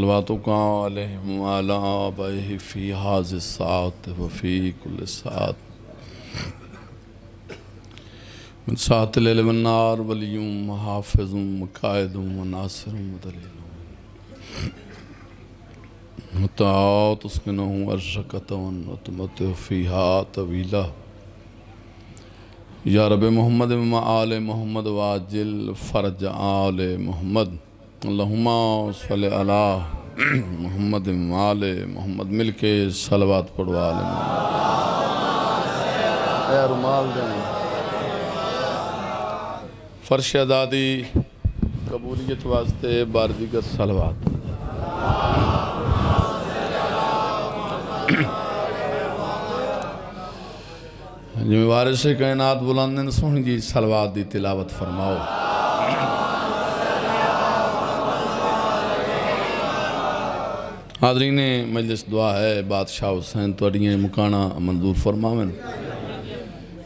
صلواتک علیہم وعلی آبائہ فی ہذہ الساعۃ وفی کل ساعۃ من ساعۃ اللیل والنہار ولی حافظ قائد وناصر ودلیل مطاع تسکنہ ارشقۃ وتمتع فیہا طویلا یا رب محمد و آل محمد واجل فرج آل محمد اللہم صلی علی محمد و آل محمد مل کے صلوات پڑھو آل محمد اے رمال دینا فرش ازادی قبولیت واسطے باردیگر صلوات جمع وارث کائنات بلندن سن جی صلوات دی تلاوت فرماؤ حاضرین مجلس دعا ہے بادشاہ حسین توڑیاں مکانہ منظور فرماویں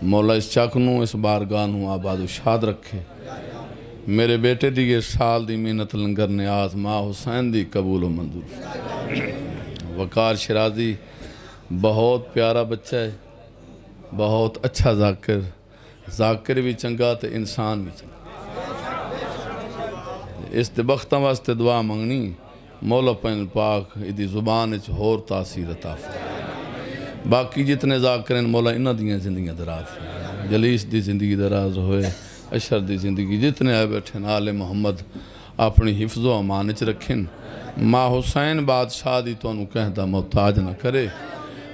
مولا اس چاکنوں اس بارگاہوں آباد و شاد رکھے میرے بیٹے دی یہ سال دی محنت لنگر نیاز ماں حسین دی قبول و منظور وقار شرازی بہت پیارا بچہ ہے بہت اچھا ذاکر بھی چنگا تے انسان بھی چنگا اس دے بختہ واسطے دعا منگنی مولا پین پاک ادھی زبان اچھ ہور تاثیر عطا فرمائے باقی جتنے ذاکرین مولا انہ دیاں زندگیاں دراز جلیس دی زندگی دراز ہوئے اشر دی زندگی جتنے آئے بیٹھیں آل محمد اپنی حفظ و امانچ رکھیں ماں حسین بادشاہ دی تو انہوں کہندہ محتاج نہ کرے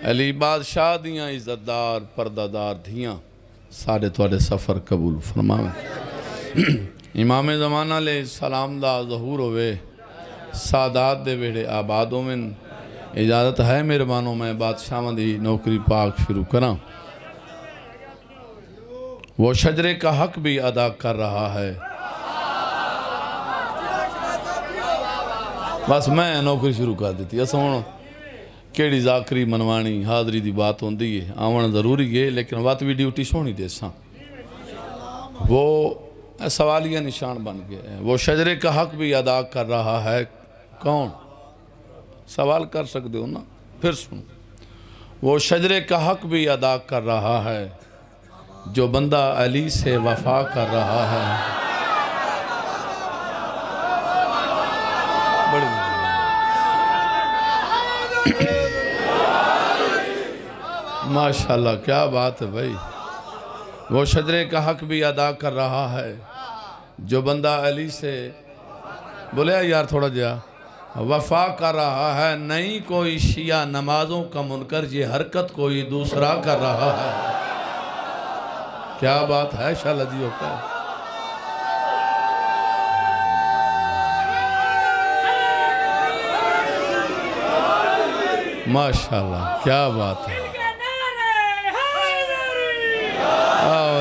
علی بادشاہ دیاں عزتدار پردادار دھیاں سارے توڑے سفر قبول فرماویں امام زمانہ لے سلام دا ظہور ہوئے سادات دے ویڑے آبادوں میں اجازت ہے مہربانوں میں بادشاہ دی نوکری پاک شروع کراں وہ شجرے کا حق بھی ادا کر رہا ہے بس میں نوکری شروع کر دیتی اساں کیڑی ذاکری منوانی حاضری دی بات ہوندی ہے آوان ضروری ہے لیکن وقت بھی ڈیوٹی سونی دے ساں وہ سوالیہ نشان بن گئے ہیں وہ شجرے کا حق بھی ادا کر رہا ہے کون سوال کر سکتے ہو نا پھر سنو وہ شجرے کا حق بھی ادا کر رہا ہے جو بندہ علی سے وفا کر رہا ہے بڑی ماشاءاللہ کیا بات ہے بھائی وہ شجرے کا حق بھی ادا کر رہا ہے جو بندہ علی سے بولے یار تھوڑا جا وفا کر رہا ہے نہیں کوئی شیعہ نمازوں کا منکر یہ حرکت کوئی دوسرا کر رہا ہے کیا بات ہے شاہ لذیذ ہوتا ہے ماشاءاللہ کیا بات ہے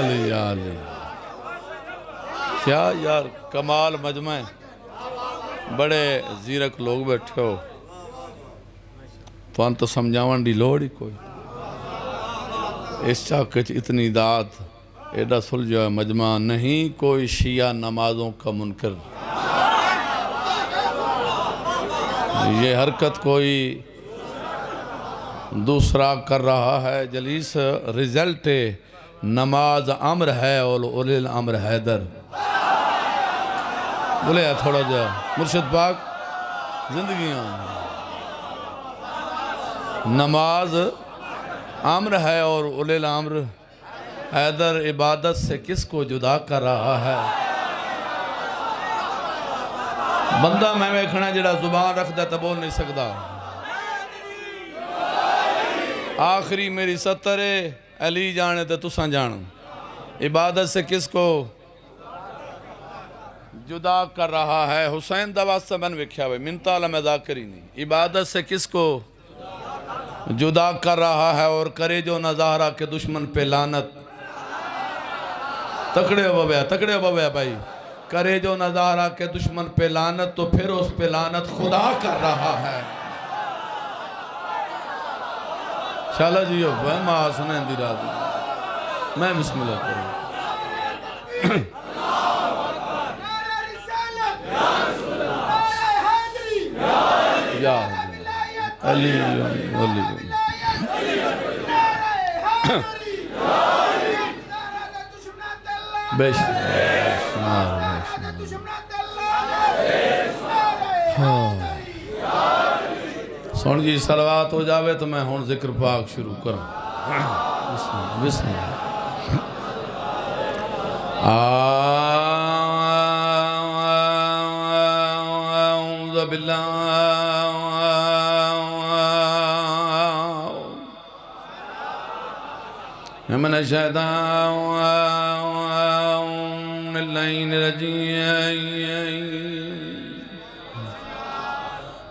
آلی آلی کیا یار کمال مجمع بڑے زیرک لوگ بیٹھے ہو تو انت سمجھاون دی لوڑی کوئی اس چاکچ اتنی داد ایڈا سلجھو ہے مجمع نہیں کوئی شیعہ نمازوں کا منکر یہ حرکت کوئی دوسرا کر رہا ہے جلیس رزلٹ نماز امر ہے اور اولی الامر حیدر بولے یا تھوڑا جا مرشد پاک زندگیاں نماز امر ہے اور اولی الامر حیدر عبادت سے کس کو جدا کر رہا ہے بندہ میں ویکھنا جڑا زبان رکھ دے تو بول نہیں سکتا آخری میری سترے علی جانے تے تساں جان عبادت سے کس کو جدا کر رہا ہے حسین دواز سے من وکھیا ہوئے منتا علم ذاکری نہیں عبادت سے کس کو جدا کر رہا ہے اور کرے جو نظارہ کے دشمن پہ لعنت تکڑے ہو بابیا بھائی کرے جو نظارہ کے دشمن پہ لعنت تو پھر اس پہ لعنت خدا کر رہا ہے شالہ جی ہو ماں سنین دی راضی میں بسم اللہ کروں یا رسالت یا رسول اللہ حیدری یا علی علی بیش سن جی صلوات ہو جاوے تو میں ہون ذکر پاک شروع کروں بسم اللہ اعوذ باللہ من الشیطان اللعین الرجیم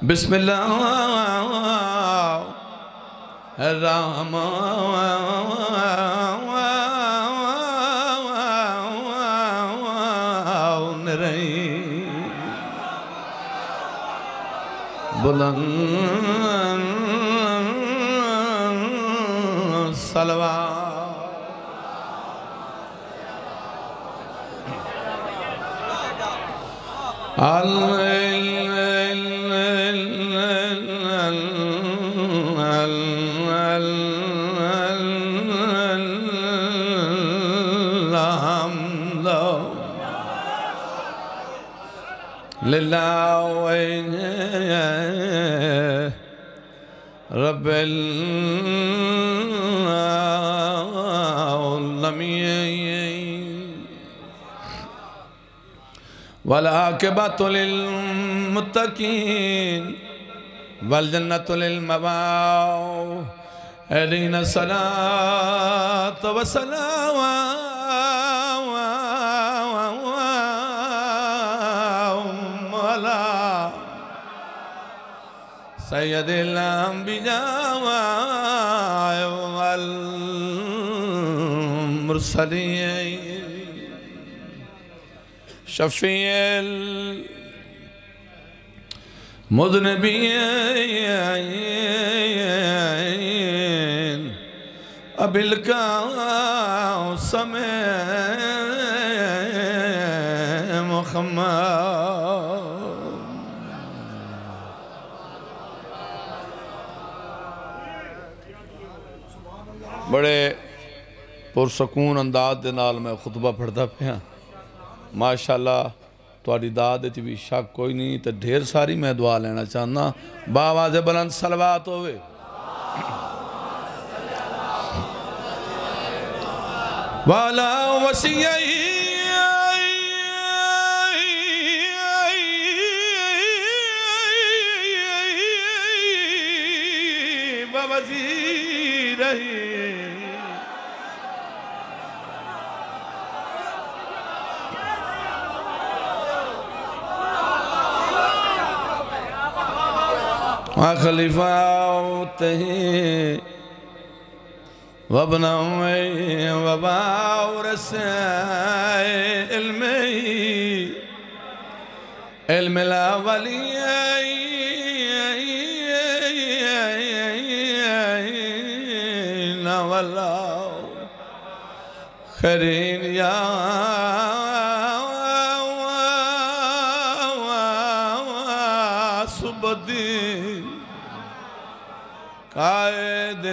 بسم اللہ الرحمن الرحیم بلند صلوات لله رب العالمين والعاقبة للمتقين والجنة للمأوى أهدنا الصلاة والسلام سید الانبیاء والمرسلین شفیع المذنبین ابی القاسم محمد بڑے پرسکون انداز دے نال میں خطبہ پڑھتا پیا ماشاءاللہ تواڈی داد وچ بھی شک کوئی نہیں تے ڈھیر ساری میں دعا لینا چاہنا باواز بلند صلوات ہوئے والا وسیعی بوزیرہی خلیفاته وابن أمي وباورث علم الأولين والآخرين يا سبدي قائد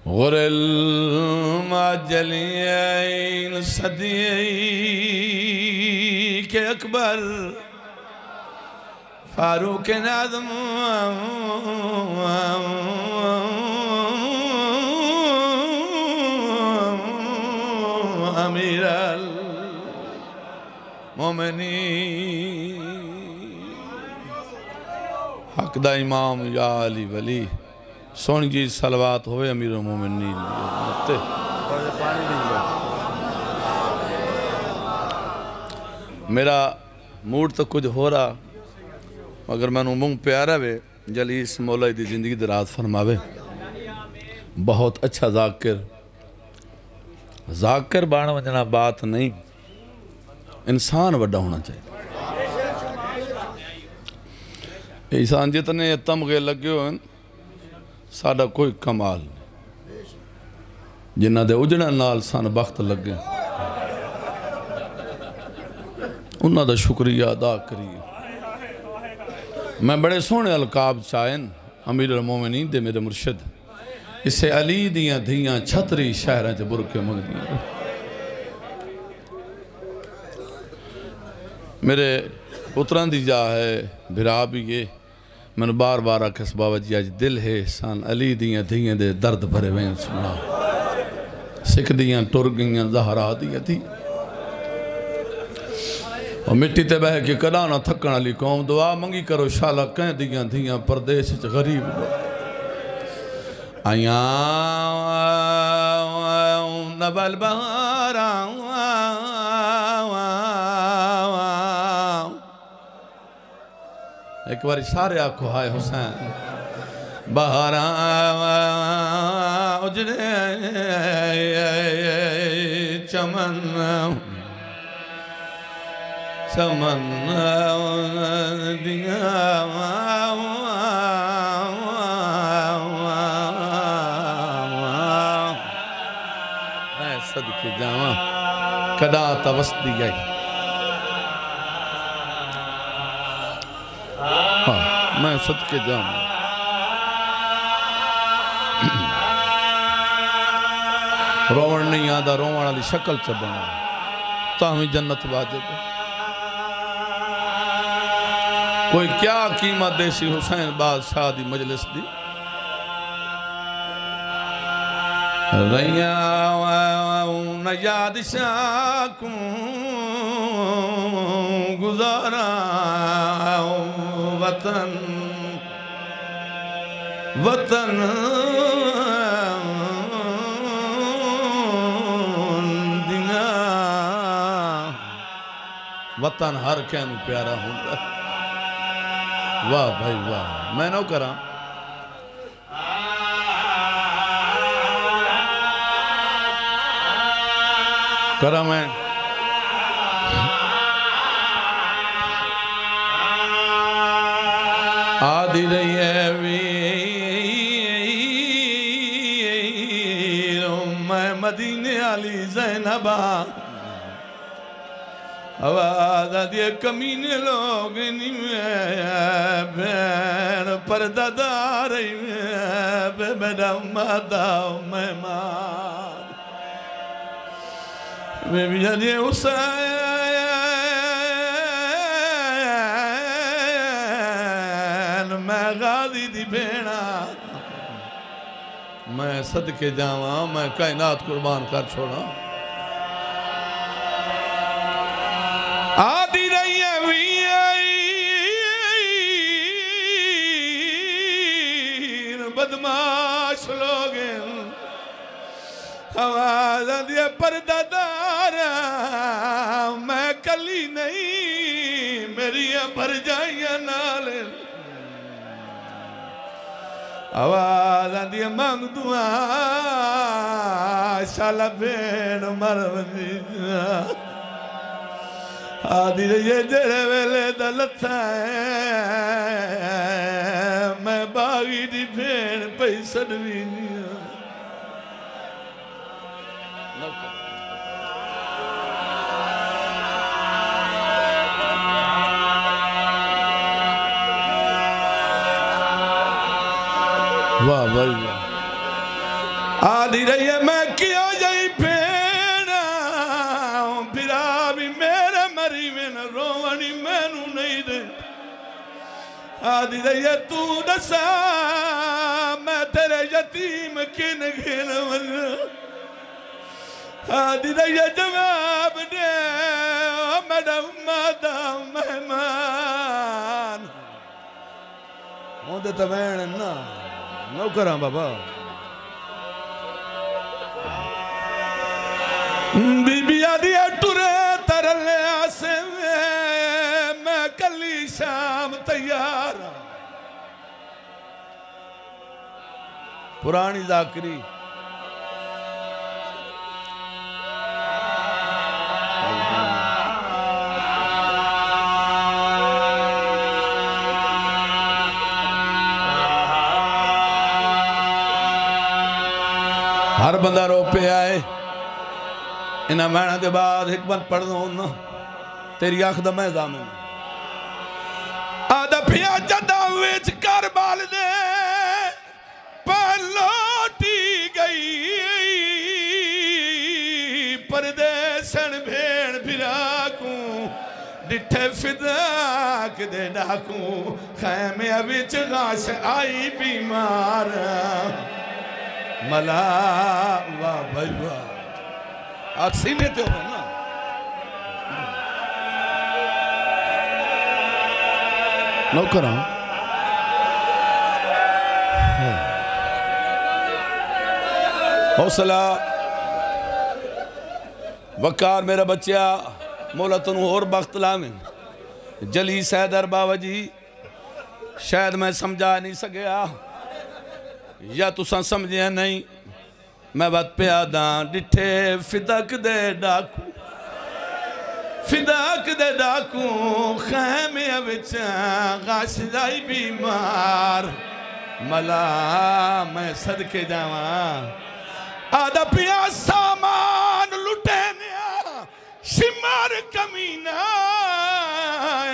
غر المعجلين صديق اکبر فاروق اعظم امیر المومنین حق دا امام یا علی ولی سون جی صلوات ہوئے امیر المومنین میرا موڈ تو کچھ ہو رہا مگر میں نے منگ پیارا وے جلیس مولا دی زندگی دراز فرماوے بہت اچھا ذاکر بان ونجنا بات نہیں انسان وڈا ہونا چاہیے انسان جتنے تمغے لگے ہوئے ساڑھا کوئی کمال نہیں جنہ دے اجڑا نال سان بخت لگے انہاں دا شکریہ ادا کریے میں بڑے سونے القاب چاہن امیر المومنین دے میرے مرشد اسے علی دیاں دھیاں چھتری شہریں تے برکے منگ دیاں میرے پتران دی جا ہے بھرا بھی یہ میں نے بار بار آکھس بابا جی آج دل ہے سان علی دیاں دھیاں دے درد بھرے وین سنا سکھ دیاں ٹر گیاں زہرا دیاں تھی اور مٹی تے بہ کے کدا نہ تھکن علی قوم دعا منگی کرو شالا کہیں دیاں دھیاں پردیس چ غریب لو آیاں نبل بہارا ایک باری سارے آکھو ہائے حسین بہارا اجڑے چمن چمن دیاں میں صدقے جاواں کدا توسطی گئی میں صدقے جاواں روڑ نہیں آدھا روڑ والی شکل چبنا تاہمیں جنت واجب ہے کوئی کیا قیمت دیسی حسین بادشاہ دی مجلس دی ریاں یاد شاکوں گزارا وطن وطن دیاں وطن ہر کہنو پیارا ہوندہ واہ بھائی واہ میں نو کراں کراں میں آدھی رہی ہے میں مدینے علی زینبہ آواز آدھی کمینے لوگ بین پردہ داری بے میرا مادہ مہمان میں بھی جانے حسین میں غازی دی بھیڑا میں صدقے جاواں میں کائنات قربان کر چھوڑا آدھی رہی ہے بدماش لوگ آواز آدھی ہے پردہ دارا میں کلی نہیں میری بھر جائیاں نالے آواز آدھی ہے مانگ دعا شالا بین مرونی آدھی یہ جڑے ویلے دلتا ہے میں باغی دی بھین پیسن بھی نہیں واہ بھائی واہ آدھی رہی ہے میں کیا جائی بھینا پھرا بھی میرے مری میں نہ روانی میں نو نہیں دے آدھی رہی ہے تو دسا میں تیرے یتیم کن گھن ون آدھی رہی ہے جواب دے میرا مادہ مہمان ہوں دے تبین نا نو کراں بابا بی بی آدھی اٹھرے ترلے آسے میں کلی شام تیار پرانی ذاکری ہر بندہ رو پہ آئے انہاں مہنہ دے بعد حکمت پڑھ دو نا تیری آنکھ دا میں زامن آدھا پھیا جدہ ویچ کربال دے پلوٹی گئی پردیسن بھیڑ بھراکوں ڈٹھے فداک دے ڈاکوں خیمے وچ غاش آئی بیمار ملا واہ بھائی واہ آج سینے تے ہو نا نوکران حوصلہ وقار میرا بچیا مولا تنو اور بخت لامن جلی سیدر باوہ جی شاید میں سمجھا نہیں سکیا یا تُساں سمجھے نہیں میں بات پیاداں ڈٹھے فدق دے ڈاکو فدق دے ڈاکو خیمے وچ غاش جائی بیمار ملا میں صدقے جاواں آدھا پیا سامان لٹے نیا شمار کمینہ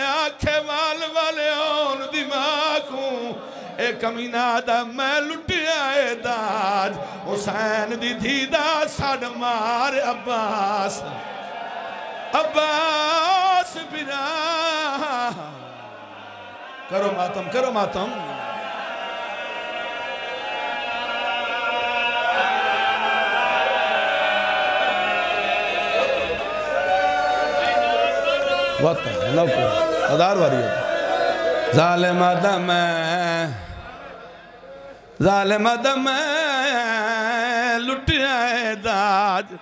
آنکھے والے اون دماغوں اے کمینہ آدھا میں لٹے آئے داج حسین دی دھیدہ ساڑھ مار عباس عباس برا کرو ماتم کرو ماتم وقت ہے نو کو ادار واری ہے ظالم آدم لٹائے داج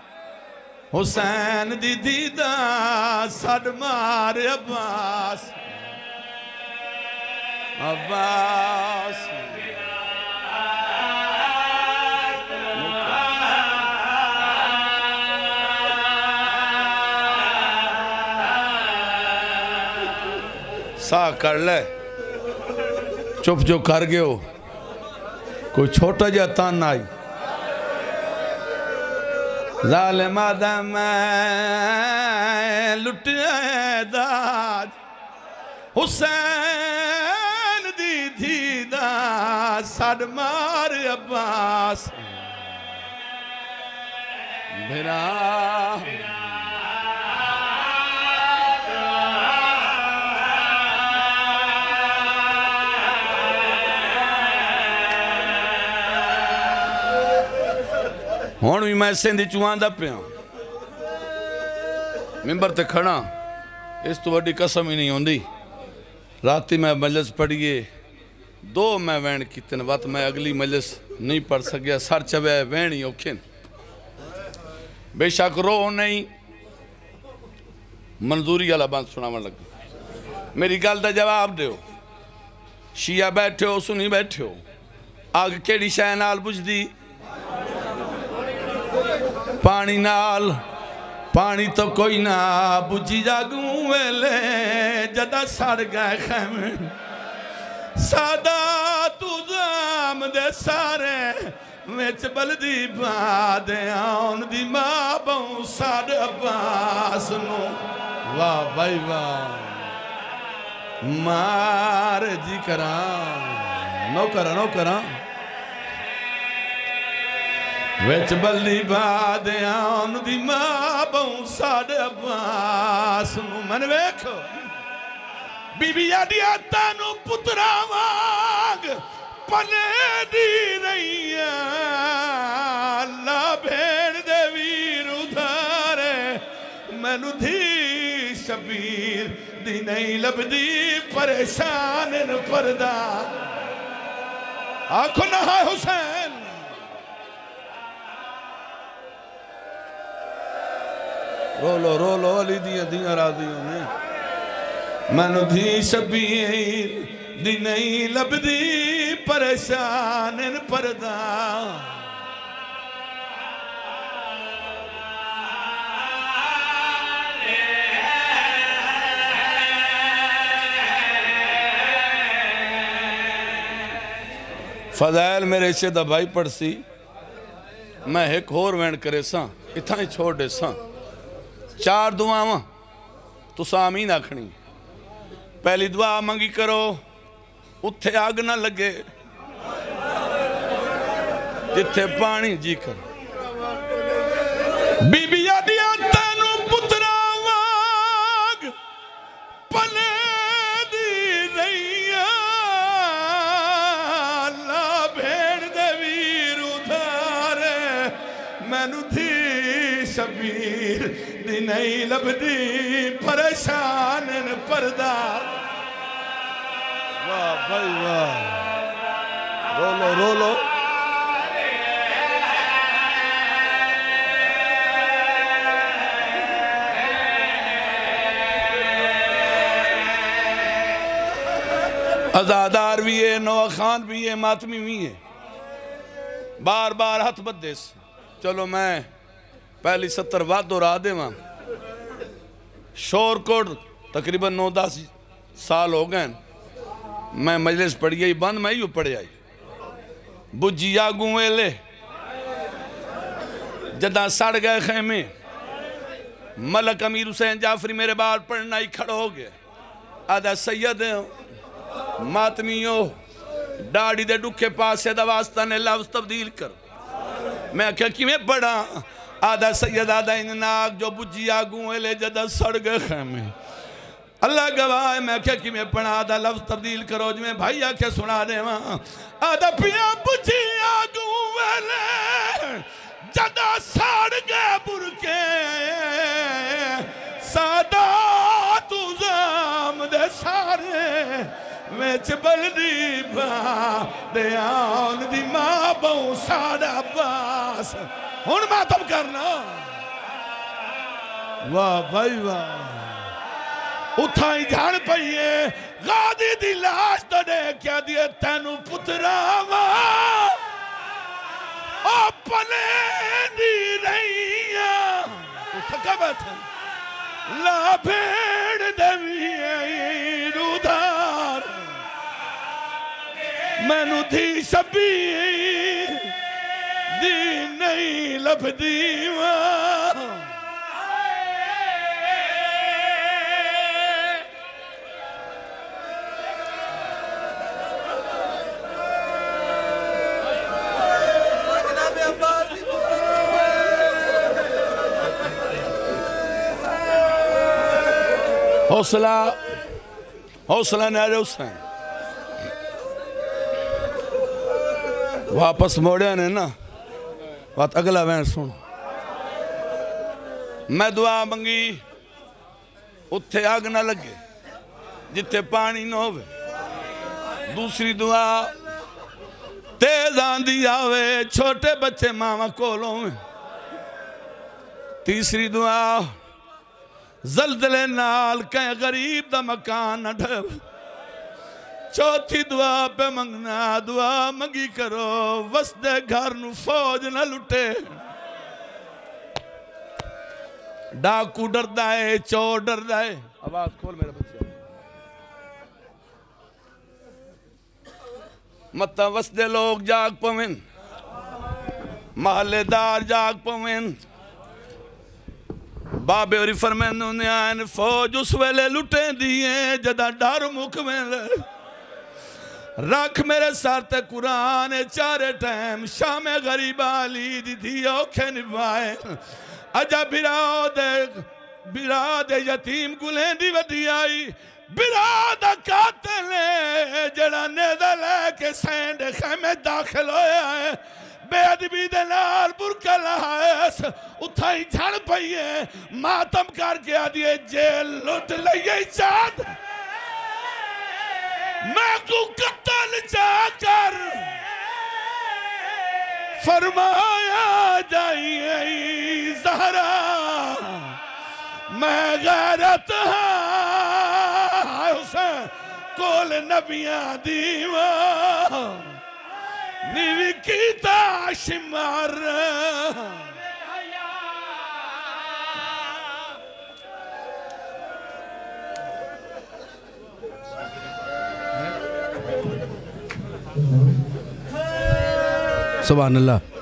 حسین دی دیدہ سڑ مار عباس عباس سا کر لے چپ جو کر گئے ہو کوئی چھوٹا جا تان آئی ظالم آدم لٹائے داج حسین دی دھیدہ سڑ مار عباس بھرا ہون بھی میں سندھی چوان دا پیا ممبر تے کھڑا اس تو وڈی قسم ہی نہیں ہوندی راتی میں مجلس پڑھئے دو میں وین کیتن وقت میں اگلی مجلس نہیں پڑھ سکیا سر چوے وین ہی اوکھن بے شک رو نہیں منظوری والا بات سناون لگ میری گل دا جواب دیو شیعہ بیٹھے ہو سنی بیٹھے ہو آگ کیڑی شے نال بجھ دی پانی نال پانی تو کوئی نہ بجھی جاگوں ویلے جدہ سڑ گئے خیمے سادہ تو زام دے سارے ویچ بلدی بادے آن دی ماں بہوں ساڑ عباس نو واہ بھائی واہ مار جی کران نو کران ویچ بلی بادے آن دی ماں بہوں ساڑ عباس نو من ویکھو بی بی آڈی آتانو پترا وانگ پلے دی رہی اللہ بھیڑ دے ویر ادھارے میں نو دھی شبیر دی نہیں لب دی پریشان ان پردہ آنکھو نہ ہے حسین رولو علی دیاں راضیوں نے میں نو دھی شبیر دی نہیں لب دی پریشان ان پردہ فضائل میرے سے دبائی پڑھ سی میں ایک اور وین کرے ساں اتھا ہی چھوڑ دے ساں چار دعاواں تو آمین آکھنی پہلی دعا منگی کرو اتھے آگ نہ لگے جتھے پانی جی کر بی بی آدیا تینو پترا واگ پلے دی رہیا لا بھیڑ دے ویر ادھارے مینو دھی شبیر دی نہیں لبدی پریشان پردار واہ بھائی واہ رولو رولو ازادار بھی ہے نوہ خان بھی ہے ماتمی بھی ہے بار بار ہاتھ بدے سے چلو میں پہلی 70 وعد دورا دے ماں شور کوڈ تقریباً 9-10 سال ہو گئے میں مجلس پڑھ گئی بند میں یوں پڑھ آئی بجی آگوں ویلے جدہ سڑ گئے خیمے ملک امیر حسین جعفری میرے بار پڑھنا ہی کھڑا ہو گئے آدھا سید ہیں ماتمیوں ڈاڑی دے ڈکھے پاسے دا واسطہ نے لفظ تبدیل کر میں کہا کی میں پڑھا آدھا سید آدھا انناک جو بجی آگوں ویلے جدہ سڑ گئے خیمے اللہ گواہ ہے میں کہا کی میں پڑھا آدھا لفظ تبدیل کرو جو میں بھائی آکے سنا دے وہاں آدھا پیا بجی آگوں ویلے جدہ سڑ گئے برکے سادات ازام دے سارے ویچ بلدی با دیان دی ماں بہو سادہ باس ہون ماتم کرنا واہ بھائی واہ اتھائی جھاڑ پئیے غادی دی لاش تو دے کیا دیئے تینو پتراوا او پلے دی رہیاں اتھکا بیٹھا لا بھیڑ دویے رودھار میں نو دھی شبیر دی نہیں لب دیوان حوصلہ نیارے حسین واپس موڑے نے نا بات اگلا وین سن میں دعا منگی اتھے آگ نہ لگے جتے پانی نہ ہوئے دوسری دعا تیز آندھی آوے چھوٹے بچے ماما کولوں میں تیسری دعا زلزلے نال کہیں غریب دا مکان نہ ڈھب چوتھی دعا پہ منگنا دعا منگی کرو وسدے گھر نو فوج نہ لٹے ڈاکو ڈر دائے چور ڈر دائے آواز کھول میرا بچہ مطا وسدے لوگ جاگ پوین محلے دار جاگ پوین بابے اور فرمینوں نے آئین فوج اس ویلے لٹیں دیئے جدہ ڈار مکمل رکھ میرے سارتے قرآن چارے ٹیم شام غریب آلی دی دی اوکھے نبھائے اجا براد یتیم گلیں دی ودی آئی براد قاتلے جڑا نیدہ لے کے سینڈ خیمے داخل ہوئے آئے بے ادبی دے نال برکہ لہائس اتھائی جھڑ پئیے ماتم کر کے آدھئے جیل لٹ لئیے چاند میں کو قتل جا کر فرمایا جائیے زہرا میں غیرت ہاں حسین کول نبیاں دیوان نیوی کیتا شمار سبحان اللہ